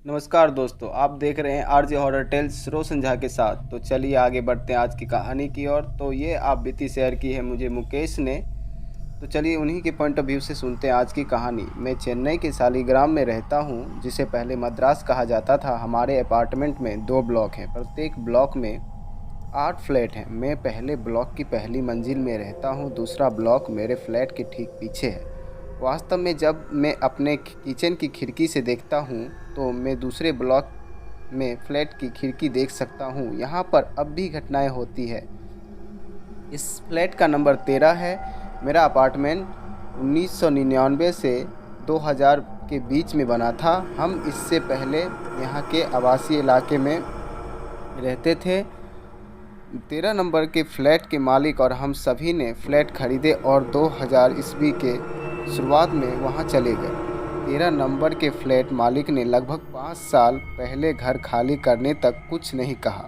नमस्कार दोस्तों, आप देख रहे हैं आरजे हॉरर टेल्स रोशन झा के साथ। तो चलिए आगे बढ़ते हैं आज की कहानी की ओर। तो ये आप बीती शेयर की है मुझे मुकेश ने। तो चलिए उन्हीं के पॉइंट ऑफ व्यू से सुनते हैं आज की कहानी। मैं चेन्नई के शालिग्राम में रहता हूँ, जिसे पहले मद्रास कहा जाता था। हमारे अपार्टमेंट में 2 ब्लॉक हैं, प्रत्येक ब्लॉक में 8 फ्लैट हैं। मैं पहले ब्लॉक की पहली मंजिल में रहता हूँ, दूसरा ब्लॉक मेरे फ्लैट के ठीक पीछे है। वास्तव में जब मैं अपने किचन की खिड़की से देखता हूँ तो मैं दूसरे ब्लॉक में फ्लैट की खिड़की देख सकता हूँ। यहाँ पर अब भी घटनाएं होती है। इस फ्लैट का नंबर 13 है। मेरा अपार्टमेंट 1999 से 2000 के बीच में बना था। हम इससे पहले यहाँ के आवासीय इलाके में रहते थे। 13 नंबर के फ्लैट के मालिक और हम सभी ने फ्लैट खरीदे और 2000 ईस्वी के शुरुआत में वहाँ चले गए। 13 नंबर के फ्लैट मालिक ने लगभग 5 साल पहले घर खाली करने तक कुछ नहीं कहा,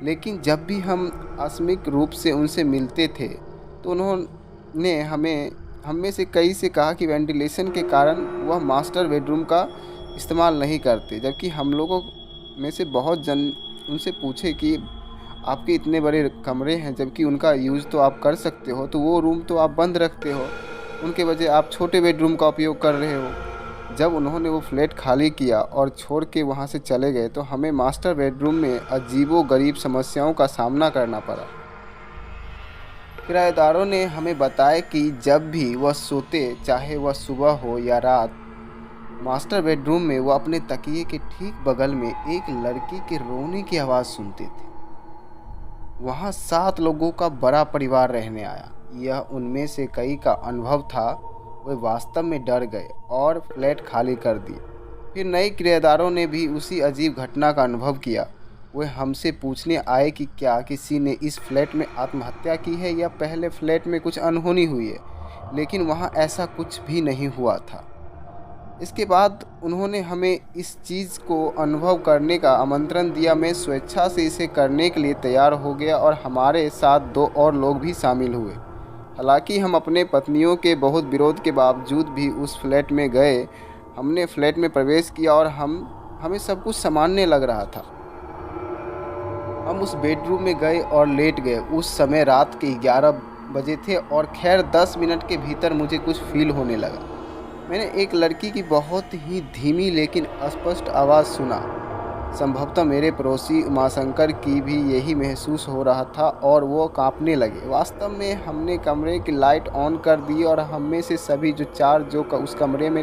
लेकिन जब भी हम आकस्मिक रूप से उनसे मिलते थे तो उन्होंने हम में से कई से कहा कि वेंटिलेशन के कारण वह मास्टर बेडरूम का इस्तेमाल नहीं करते। जबकि हम लोगों में से बहुत जन उनसे पूछे कि आपके इतने बड़े कमरे हैं, जबकि उनका यूज़ तो आप कर सकते हो, तो वो रूम तो आप बंद रखते हो, उनके बजाय आप छोटे बेडरूम का उपयोग कर रहे हो। जब उन्होंने वो फ्लैट खाली किया और छोड़ के वहाँ से चले गए तो हमें मास्टर बेडरूम में अजीबो-गरीब समस्याओं का सामना करना पड़ा। किराएदारों ने हमें बताया कि जब भी वह सोते, चाहे वह सुबह हो या रात, मास्टर बेडरूम में वो अपने तकिए के ठीक बगल में एक लड़की के रोने की आवाज़ सुनते थे। वहाँ 7 लोगों का बड़ा परिवार रहने आया। यह उनमें से कई का अनुभव था। वे वास्तव में डर गए और फ्लैट खाली कर दिए। फिर नए किराएदारों ने भी उसी अजीब घटना का अनुभव किया। वे हमसे पूछने आए कि क्या किसी ने इस फ्लैट में आत्महत्या की है या पहले फ्लैट में कुछ अनहोनी हुई है, लेकिन वहाँ ऐसा कुछ भी नहीं हुआ था। इसके बाद उन्होंने हमें इस चीज़ को अनुभव करने का आमंत्रण दिया। मैं स्वेच्छा से इसे करने के लिए तैयार हो गया और हमारे साथ 2 और लोग भी शामिल हुए। हालांकि हम अपने पत्नियों के बहुत विरोध के बावजूद भी उस फ्लैट में गए। हमने फ्लैट में प्रवेश किया और हमें सब कुछ सामान्य लग रहा था। हम उस बेडरूम में गए और लेट गए। उस समय रात के 11 बजे थे और खैर 10 मिनट के भीतर मुझे कुछ फील होने लगा। मैंने एक लड़की की बहुत ही धीमी लेकिन स्पष्ट आवाज़ सुना। संभवतः मेरे पड़ोसी उमाशंकर की भी यही महसूस हो रहा था और वो कांपने लगे। वास्तव में हमने कमरे की लाइट ऑन कर दी और हम में से सभी जो उस कमरे में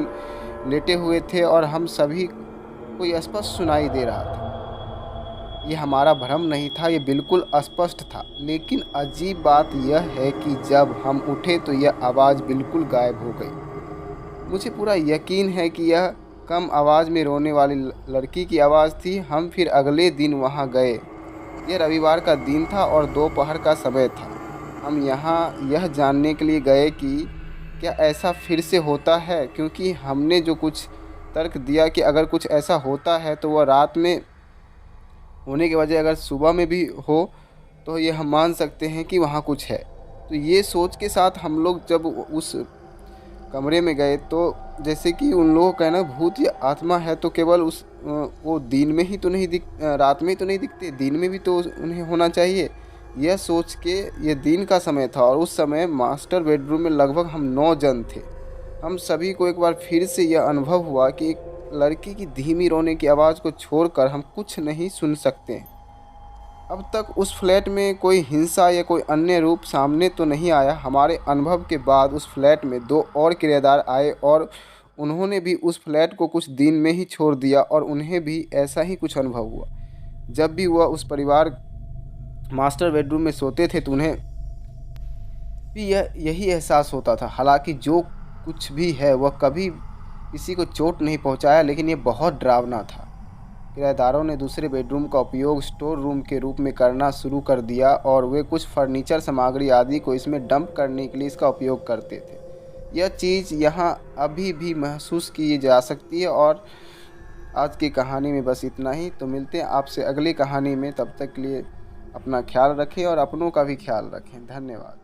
लेटे हुए थे और हम सभी को यह स्पष्ट सुनाई दे रहा था। ये हमारा भ्रम नहीं था, ये बिल्कुल स्पष्ट था। लेकिन अजीब बात यह है कि जब हम उठे तो यह आवाज़ बिल्कुल गायब हो गई। मुझे पूरा यकीन है कि यह कम आवाज़ में रोने वाली लड़की की आवाज़ थी। हम फिर अगले दिन वहाँ गए। यह रविवार का दिन था और दोपहर का समय था। हम यहाँ यह जानने के लिए गए कि क्या ऐसा फिर से होता है, क्योंकि हमने जो कुछ तर्क दिया कि अगर कुछ ऐसा होता है तो वह रात में होने के बजाय अगर सुबह में भी हो तो ये हम मान सकते हैं कि वहाँ कुछ है। तो ये सोच के साथ हम लोग जब उस कमरे में गए तो जैसे कि उन लोगों का कहना भूत या आत्मा है तो केवल वो दिन में ही तो नहीं रात में ही तो नहीं दिखते, दिन में भी तो उन्हें होना चाहिए। यह सोच के ये दिन का समय था और उस समय मास्टर बेडरूम में लगभग हम 9 जन थे। हम सभी को एक बार फिर से यह अनुभव हुआ कि एक लड़की की धीमी रोने की आवाज़ को छोड़कर हम कुछ नहीं सुन सकते। अब तक उस फ्लैट में कोई हिंसा या कोई अन्य रूप सामने तो नहीं आया। हमारे अनुभव के बाद उस फ्लैट में 2 और किराएदार आए और उन्होंने भी उस फ्लैट को कुछ दिन में ही छोड़ दिया और उन्हें भी ऐसा ही कुछ अनुभव हुआ। जब भी वह उस परिवार मास्टर बेडरूम में सोते थे तो उन्हें भी यही एहसास होता था। हालांकि जो कुछ भी है वह कभी किसी को चोट नहीं पहुंचाया, लेकिन ये बहुत डरावना था। किराएदारों ने दूसरे बेडरूम का उपयोग स्टोर रूम के रूप में करना शुरू कर दिया और वे कुछ फर्नीचर सामग्री आदि को इसमें डंप करने के लिए इसका उपयोग करते थे। यह चीज़ यहाँ अभी भी महसूस की जा सकती है। और आज की कहानी में बस इतना ही। तो मिलते हैं आपसे अगली कहानी में। तब तक के लिए अपना ख्याल रखें और अपनों का भी ख्याल रखें। धन्यवाद।